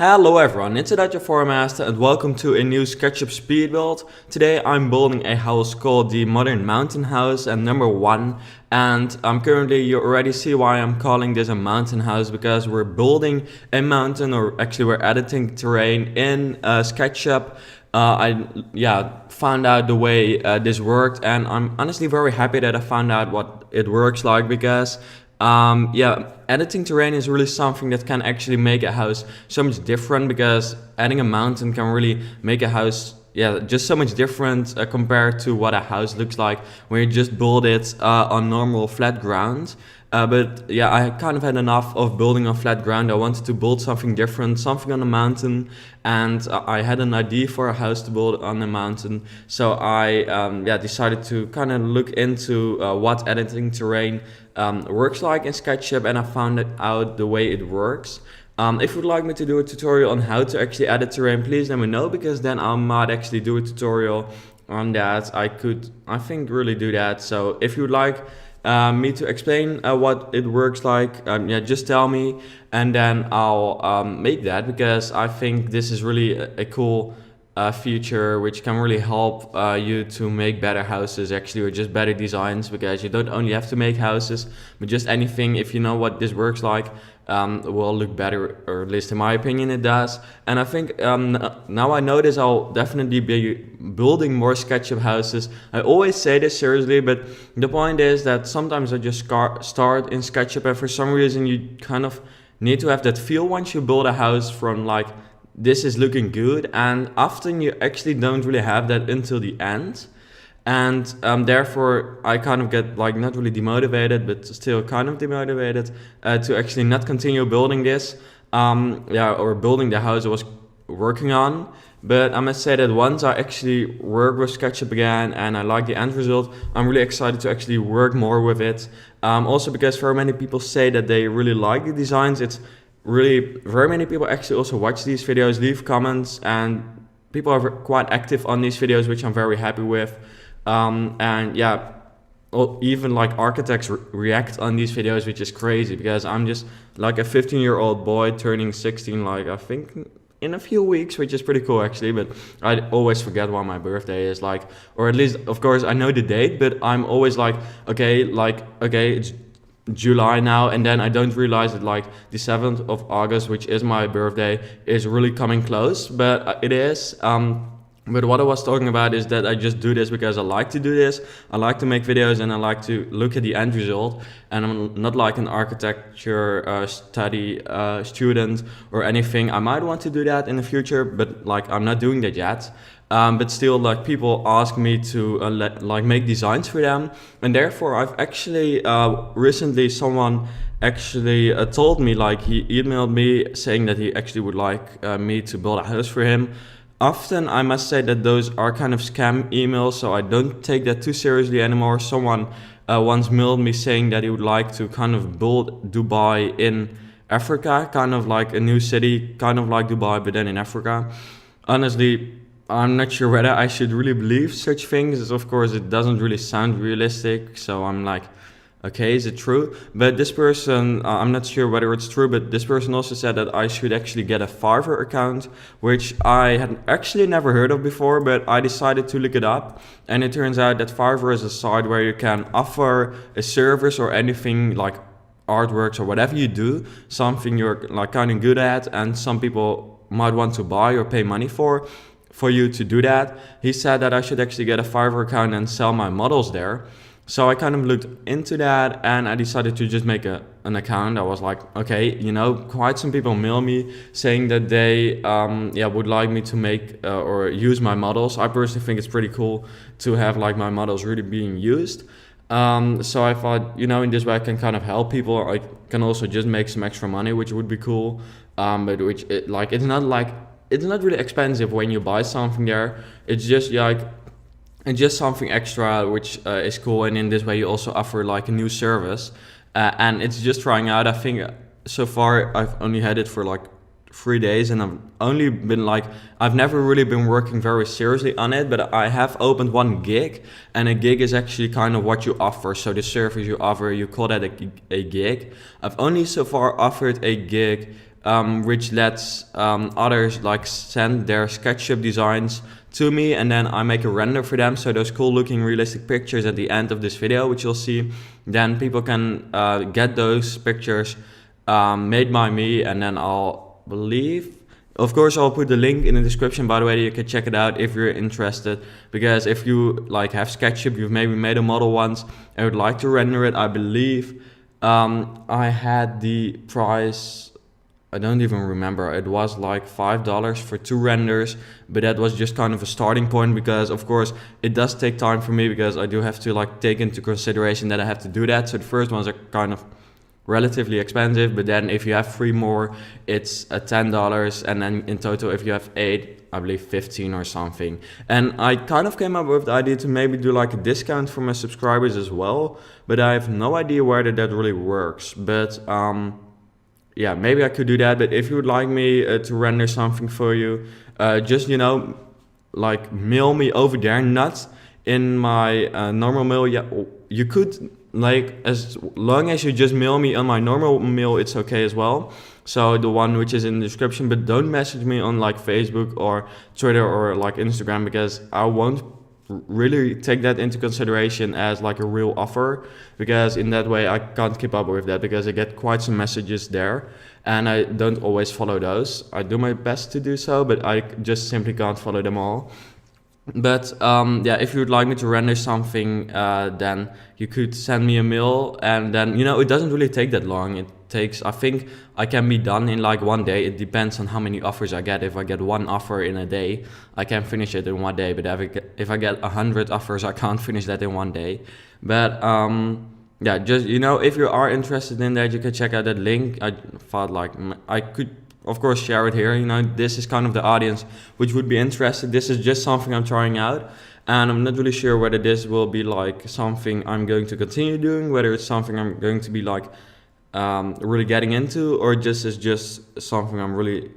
Hello everyone, it's Aditya Formaster and welcome to a new SketchUp speed build. Today I'm building a house called the Modern Mountain House and number 1, and currently you already see why I'm calling this a mountain house, because we're building a mountain, or actually we're editing terrain in SketchUp. I found out the way this worked, and I'm honestly very happy that I found out what it works like, because editing terrain is really something that can actually make a house so much different, because adding a mountain can really make a house just so much different compared to what a house looks like when you just build it on normal flat ground. But I kind of had enough of building on flat ground. I wanted to build something different, something on a mountain, and I had an idea for a house to build on a mountain. So I decided to kind of look into what editing terrain works like in SketchUp, and I found out the way it works. If you'd like me to do a tutorial on how to actually edit terrain, please let me know, because then I might actually do a tutorial on that. I think really do that. So if you'd like me to explain what it works like, just tell me, and then I'll make that, because I think this is really a cool feature which can really help you to make better houses, actually, or just better designs, because you don't only have to make houses, but just anything, if you know what this works like, will look better, or at least in my opinion it does. And I think now I know this, I'll definitely be building more SketchUp houses. I always say this seriously, but the point is that sometimes I just start in SketchUp, and for some reason you kind of need to have that feel once you build a house from like, this is looking good, and often you actually don't really have that until the end. And therefore I kind of get like not really demotivated, but still kind of demotivated to actually not continue building this or building the house I was working on. But I must say that once I actually work with SketchUp again and I like the end result, I'm really excited to actually work more with it. Also because very many people say that they really like the designs. It's really, very many people actually also watch these videos, leave comments, and people are quite active on these videos, which I'm very happy with. Even like architects react on these videos, which is crazy, because I'm just like a 15-year-old boy turning 16, like I think in a few weeks, which is pretty cool actually. But I always forget what my birthday is, like, or at least of course I know the date, but I'm always like okay, it's July now, and then I don't realize that like the 7th of August, which is my birthday, is really coming close, but it is. But what I was talking about is that I just do this because I like to do this. I like to make videos, and I like to look at the end result. And I'm not like an architecture study student or anything. I might want to do that in the future, but like I'm not doing that yet. But still, like, people ask me to make designs for them, and therefore I've actually recently someone actually told me, like, he emailed me saying that he actually would like me to build a house for him. Often I must say that those are kind of scam emails, so I don't take that too seriously anymore. Someone once mailed me saying that he would like to kind of build Dubai in Africa, kind of like a new city, kind of like Dubai, but then in Africa. Honestly, I'm not sure whether I should really believe such things. Of course, it doesn't really sound realistic, so I'm like, okay, is it true? But this person, I'm not sure whether it's true, but this person also said that I should actually get a Fiverr account, which I had actually never heard of before, but I decided to look it up. And it turns out that Fiverr is a site where you can offer a service or anything like artworks or whatever you do, something you're like kind of good at, and some people might want to buy or pay money for you to do that. He said that I should actually get a Fiverr account and sell my models there. So I kind of looked into that, and I decided to just make an account. I was like, okay, quite some people mail me saying that they would like me to make or use my models. I personally think it's pretty cool to have like my models really being used. So I thought, in this way I can kind of help people. I can also just make some extra money, which would be cool. But it's not really expensive when you buy something there. It's just like, and just something extra, which is cool. And in this way you also offer like a new service, and it's just trying out. I think so far I've only had it for like 3 days, and I've never really been working very seriously on it, but I have opened one gig, and a gig is actually kind of what you offer. So the service you offer, you call that a gig. I've only so far offered a gig which lets others like send their SketchUp designs to me, and then I make a render for them. So those cool looking realistic pictures at the end of this video, which you'll see, then people can get those pictures made by me, and then I'll believe, of course, I'll put the link in the description, by the way, you can check it out if you're interested. Because if you like have SketchUp, you've maybe made a model once and would like to render it, I believe I had the price, I don't even remember, it was like $5 for 2 renders, but that was just kind of a starting point, because of course it does take time for me, because I do have to like take into consideration that I have to do that. So the first ones are kind of relatively expensive, but then if you have 3 more, it's $10, and then in total if you have 8, I believe 15 or something. And I kind of came up with the idea to maybe do like a discount for my subscribers as well, but I have no idea whether that really works. But yeah, maybe I could do that. But if you would like me to render something for you, just, you know, like mail me over there, not in my normal mail. Yeah, you could, like, as long as you just mail me on my normal mail, it's okay as well. So the one which is in the description, but don't message me on like Facebook or Twitter or like Instagram, because I won't really take that into consideration as like a real offer, because in that way I can't keep up with that, because I get quite some messages there and I don't always follow those. I do my best to do so, but I just simply can't follow them all. But yeah, if you would like me to render something, then you could send me a mail, and then, you know, it doesn't really take that long. It takes, I think I can be done in like 1 day. It depends on how many offers I get. If I get 1 offer in a day, I can finish it in 1 day. But if I get 100 offers, I can't finish that in 1 day. But yeah, just, you know, if you are interested in that, you can check out that link. I thought like I could, of course, share it here. You know, this is kind of the audience which would be interested. This is just something I'm trying out, and I'm not really sure whether this will be like something I'm going to continue doing, whether it's something I'm going to be like really getting into, or just is just something I'm really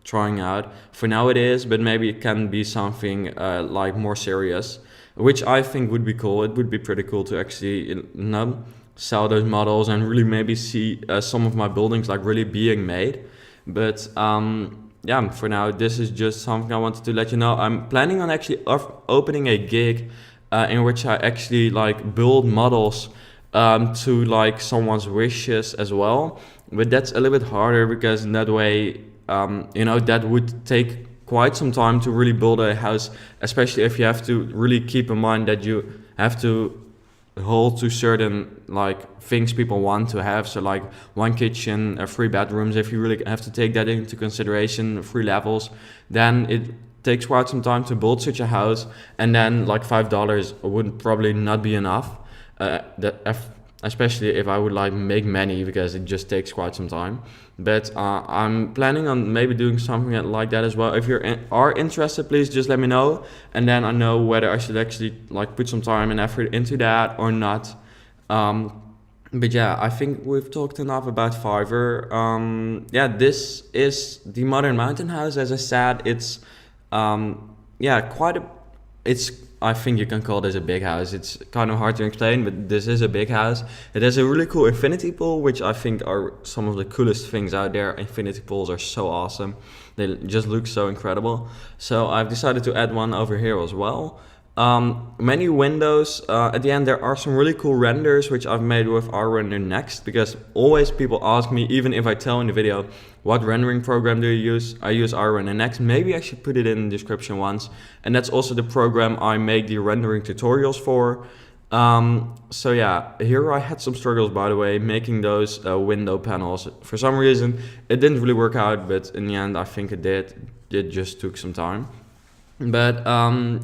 trying out. For now it is, but maybe it can be something like more serious, which I think would be cool. It would be pretty cool to actually, you know, sell those models and really maybe see some of my buildings like really being made. But yeah, for now this is just something I wanted to let you know. I'm planning on actually opening a gig in which I actually like build models to like someone's wishes as well, but that's a little bit harder, because in that way you know, that would take quite some time to really build a house, especially if you have to really keep in mind that you have to hold to certain like things people want to have. So like 1 kitchen, 3 bedrooms, if you really have to take that into consideration, 3 levels, then it takes quite some time to build such a house. And then like $5 would probably not be enough, especially if I would like make many, because it just takes quite some time. But I'm planning on maybe doing something like that as well. If you are interested, please just let me know, and then I know whether I should actually like put some time and effort into that or not. But yeah, I think we've talked enough about Fiverr. Yeah, this is the Modern Mountain House. As I said, it's yeah, I think you can call this a big house. It's kind of hard to explain, but this is a big house. It has a really cool infinity pool, which I think are some of the coolest things out there. Infinity pools are so awesome. They just look so incredible. So I've decided to add one over here as well. Many windows. At the end there are some really cool renders which I've made with iRender Next, because always people ask me, even if I tell in the video, what rendering program do you use? I use iRender Next. Maybe I should put it in the description once. And that's also the program I make the rendering tutorials for. So yeah, here I had some struggles, by the way, making those window panels. For some reason it didn't really work out, but in the end I think it did. It just took some time. But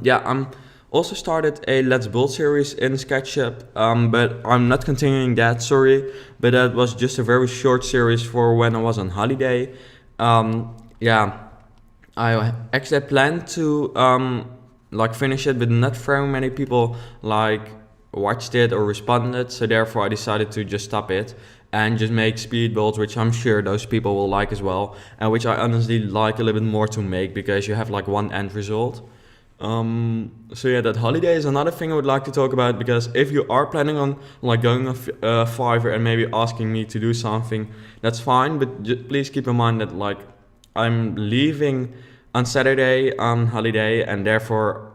yeah, I'm also started a Let's Build series in SketchUp, but I'm not continuing that, sorry. But that was just a very short series for when I was on holiday. Yeah, I actually planned to like finish it, but not very many people like watched it or responded, so therefore I decided to just stop it and just make speed builds, which I'm sure those people will like as well, and which I honestly like a little bit more to make, because you have like one end result. So yeah, that holiday is another thing I would like to talk about, because if you are planning on like going on Fiverr and maybe asking me to do something, that's fine. But please keep in mind that like I'm leaving on Saturday on holiday, and therefore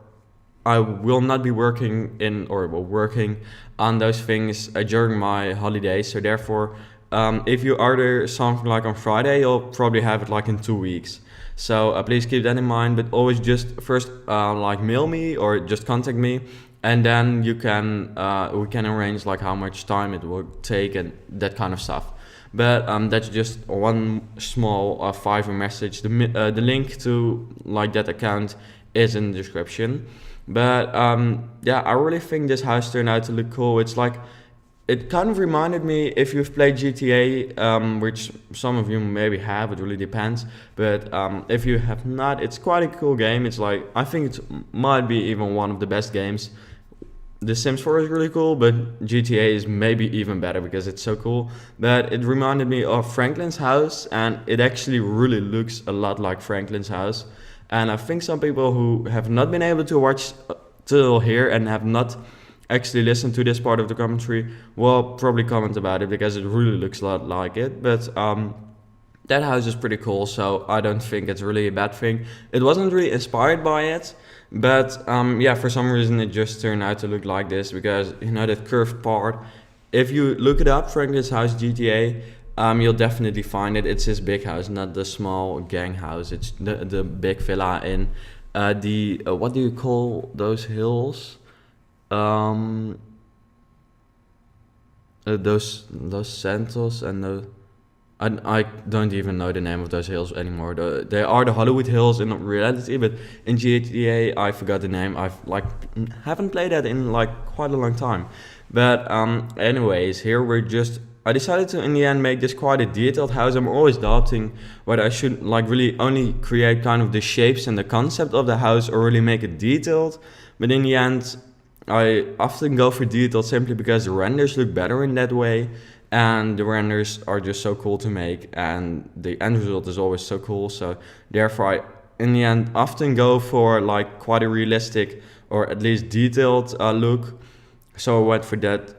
I will not be working in or well, working on those things during my holiday. So therefore, if you order something like on Friday, you'll probably have it like in 2 weeks. So please keep that in mind. But always just first like mail me or just contact me, and then you can we can arrange like how much time it will take and that kind of stuff. But that's just one small Fiverr message. The link to like that account is in the description. But yeah, I really think this house turned out to look cool. It's like, it kind of reminded me, if you've played GTA, which some of you maybe have, it really depends. But if you have not, it's quite a cool game. It's like, I think it might be even one of the best games. The Sims 4 is really cool, but GTA is maybe even better because it's so cool. But it reminded me of Franklin's house, and it actually really looks a lot like Franklin's house. And I think some people who have not been able to watch till here and have not actually listened to this part of the commentary will probably comment about it, because it really looks a lot like it. But that house is pretty cool, so I don't think it's really a bad thing. It wasn't really inspired by it, but yeah, for some reason it just turned out to look like this, because you know that curved part. If you look it up, Franklin's house GTA, you'll definitely find it. It's his big house, not the small gang house. It's the big villa in the what do you call those hills? Those Santos and the I don't even know the name of those hills anymore. They are the Hollywood Hills in reality, but in GTA I forgot the name. I've like haven't played that in like quite a long time. But anyways, here I decided to in the end make this quite a detailed house. I'm always doubting whether I should like really only create kind of the shapes and the concept of the house or really make it detailed. But in the end, I often go for detailed simply because the renders look better in that way, and the renders are just so cool to make, and the end result is always so cool. So therefore I in the end often go for like quite a realistic or at least detailed look. So I went for that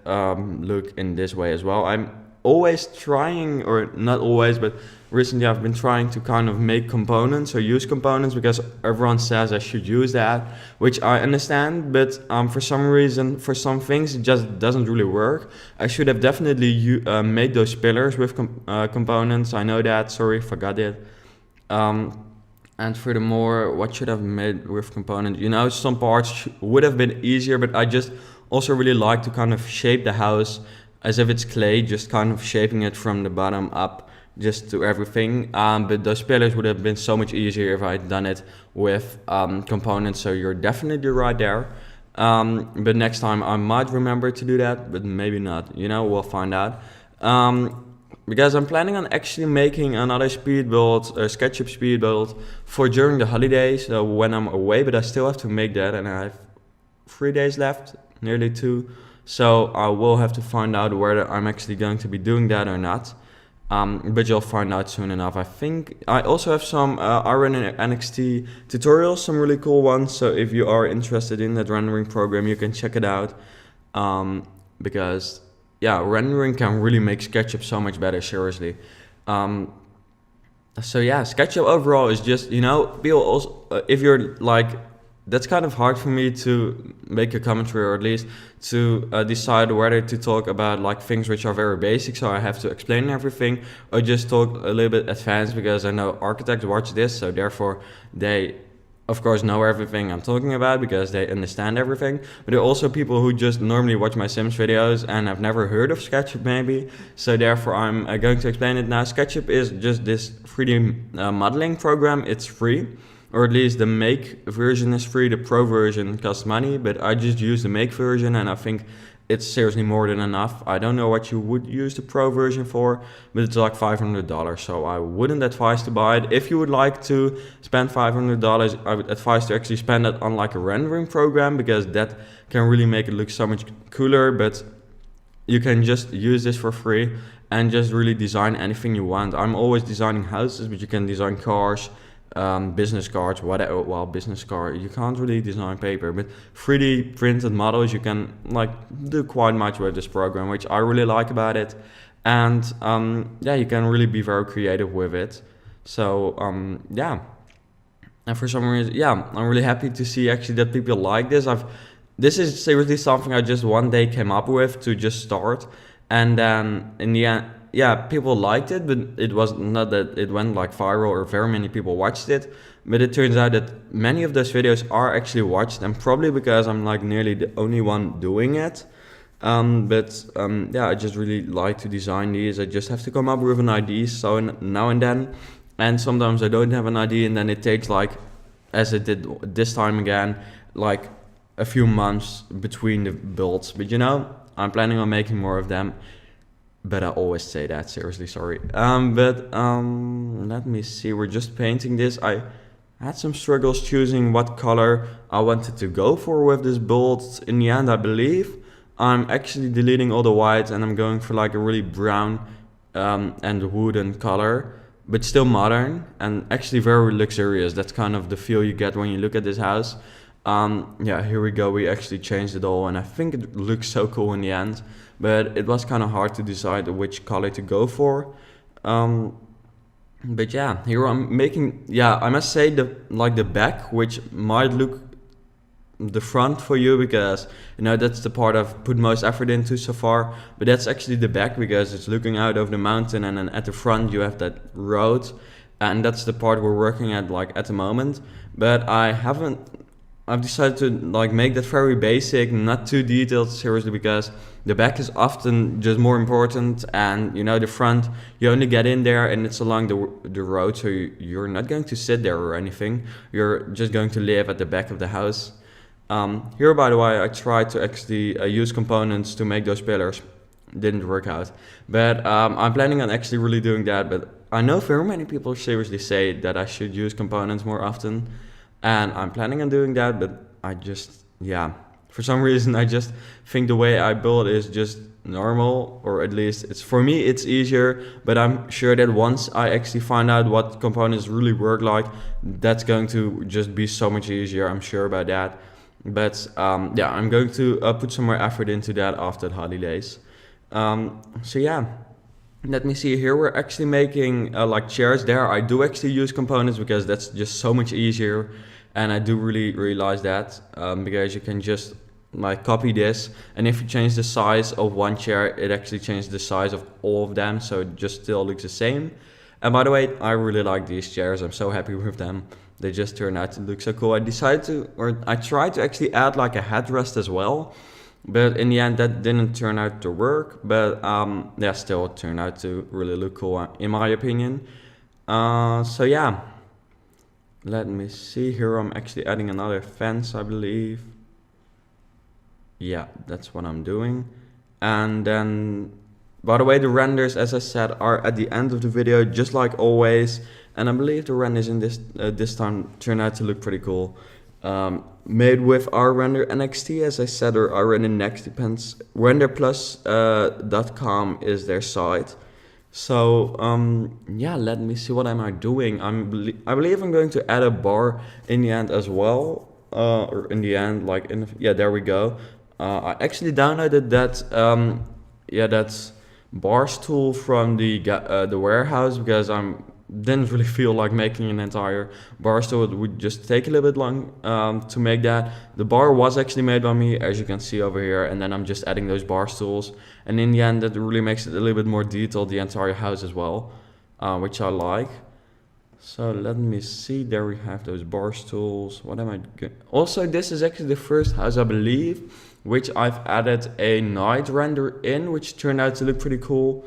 look in this way as well. I'm always trying, or not always, but recently I've been trying to kind of make components or use components, because everyone says I should use that, which I understand, but for some reason, for some things, it just doesn't really work. I should have definitely made those pillars with components. I know that, sorry, forgot it. And furthermore, what should I have made with components? You know, some parts would have been easier, but I just also really like to kind of shape the house as if it's clay, just kind of shaping it from the bottom up just to everything. But those pillars would have been so much easier if I'd done it with components, so you're definitely right there. But next time I might remember to do that, but maybe not, you know, we'll find out. Because I'm planning on actually making another speed build, a SketchUp speed build for during the holidays, so when I'm away, but I still have to make that, and I have 3 days left, nearly 2. So I will have to find out whether I'm actually going to be doing that or not. But you'll find out soon enough. I think I also have some Iron and NXT tutorials, some really cool ones. So if you are interested in that rendering program, you can check it out. Because yeah, rendering can really make SketchUp so much better, seriously. So yeah, SketchUp overall is just, you know, people also, if you're like, that's kind of hard for me to make a commentary, or at least to decide whether to talk about like things which are very basic, so I have to explain everything, or just talk a little bit advanced, because I know architects watch this, so therefore they of course know everything I'm talking about because they understand everything. But there are also people who just normally watch my Sims videos and have never heard of SketchUp maybe, so therefore I'm going to explain it now. SketchUp is just this 3D modeling program. It's free, or at least the make version is free. The pro version costs money, but I just use the make version, and I think it's seriously more than enough. I don't know what you would use the pro version for, but it's like $500, so I wouldn't advise to buy it. If you would like to spend $500, I would advise to actually spend it on like a rendering program, because that can really make it look so much cooler. But you can just use this for free and just really design anything you want. I'm always designing houses, but you can design cars, business cards, whatever. Well, business card, you can't really design paper, but 3D printed models you can like do quite much with this program, which I really like about it. And yeah, you can really be very creative with it. So yeah, and for some reason, yeah, I'm really happy to see actually that people like this. This is seriously something I just one day came up with to just start, and then in the end, yeah, people liked it, but it was not that it went like viral or very many people watched it. But it turns out that many of those videos are actually watched, and probably because I'm like nearly the only one doing it. Yeah, I just really like to design these. I just have to come up with an idea so now and then, and sometimes I don't have an idea, and then it takes like, as it did this time again, like a few months between the builds. But you know, I'm planning on making more of them. But I always say that, seriously, sorry. Let me see, we're just painting this. I had some struggles choosing what color I wanted to go for with this build. In the end, I believe I'm actually deleting all the whites and I'm going for like a really brown and wooden color, but still modern and actually very luxurious. That's kind of the feel you get when you look at this house. Yeah, here we go. We actually changed it all and I think it looks so cool in the end, but it was kind of hard to decide which color to go for. But yeah, here I'm making, yeah, I must say the back, which might look the front for you because you know that's the part I've put most effort into so far, but that's actually the back because it's looking out over the mountain, and then at the front you have that road, and that's the part we're working at like at the moment. But I've decided to like make that very basic, not too detailed, seriously, because the back is often just more important, and you know the front you only get in there and it's along the road, so you're not going to sit there or anything, you're just going to live at the back of the house. Here, by the way, I tried to actually use components to make those pillars. Didn't work out, but I'm planning on actually really doing that. But I know very many people seriously say that I should use components more often, and I'm planning on doing that. But I just, yeah, for some reason I just think the way I build is just normal, or at least it's for me it's easier. But I'm sure that once I actually find out what components really work like, that's going to just be so much easier. I'm sure about that. But yeah, I'm going to put some more effort into that after the holidays. So yeah, let me see here. We're actually making like chairs there. I do actually use components because that's just so much easier. And I do really realize that because you can just like copy this. And if you change the size of one chair, it actually changes the size of all of them. So it just still looks the same. And by the way, I really like these chairs. I'm so happy with them. They just turned out to look so cool. I tried to actually add like a headrest as well, but in the end that didn't turn out to work. But yeah, still it turned out to really look cool in my opinion. So yeah, let me see here. I'm actually adding another fence, I believe. Yeah, that's what I'm doing. And then, by the way, the renders, as I said, are at the end of the video, just like always. And I believe the renders in this time turn out to look pretty cool. Made with our render NXT, as I said, or our render next depends. Renderplus.com is their site. So yeah, let me see, what am I doing? I believe I'm going to add a bar in the end as well. Or in the end, like yeah, there we go. I actually downloaded that that bars tool from the warehouse because didn't really feel like making an entire bar, so it would just take a little bit long to make that. The bar was actually made by me, as you can see over here, and then I'm just adding those bar tools, and in the end that really makes it a little bit more detailed, the entire house as well, which I like. So let me see, there we have those bar tools. What am I going? Also, this is actually the first house, I believe, which I've added a night render in, which turned out to look pretty cool.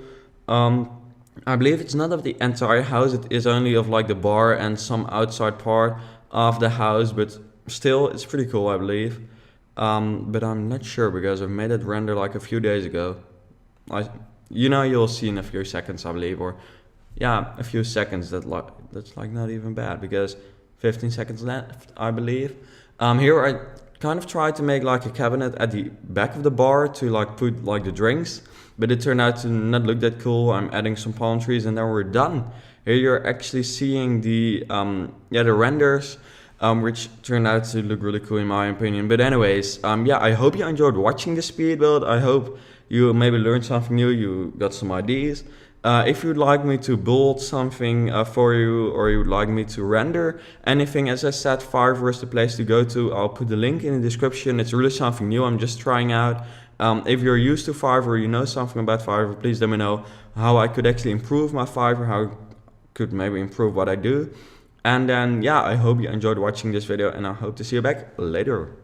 I believe it's not of the entire house, it is only of like the bar and some outside part of the house, but still it's pretty cool, I believe. But I'm not sure because I've made it render like a few days ago. You'll see in a few seconds, I believe, or yeah, a few seconds. That's like not even bad because 15 seconds left, I believe. Here I kind of tried to make like a cabinet at the back of the bar to like put like the drinks, but it turned out to not look that cool. I'm adding some palm trees and then we're done. Here you're actually seeing the the renders, which turned out to look really cool in my opinion. But anyways, yeah, I hope you enjoyed watching the speed build. I hope you maybe learned something new, you got some ideas. If you'd like me to build something for you, or you would like me to render anything, as I said, Fiverr is the place to go to. I'll put the link in the description. It's really something new I'm just trying out. If you're used to Fiverr, you know something about Fiverr, please let me know how I could actually improve my Fiverr, how I could maybe improve what I do. And then, yeah, I hope you enjoyed watching this video, and I hope to see you back later.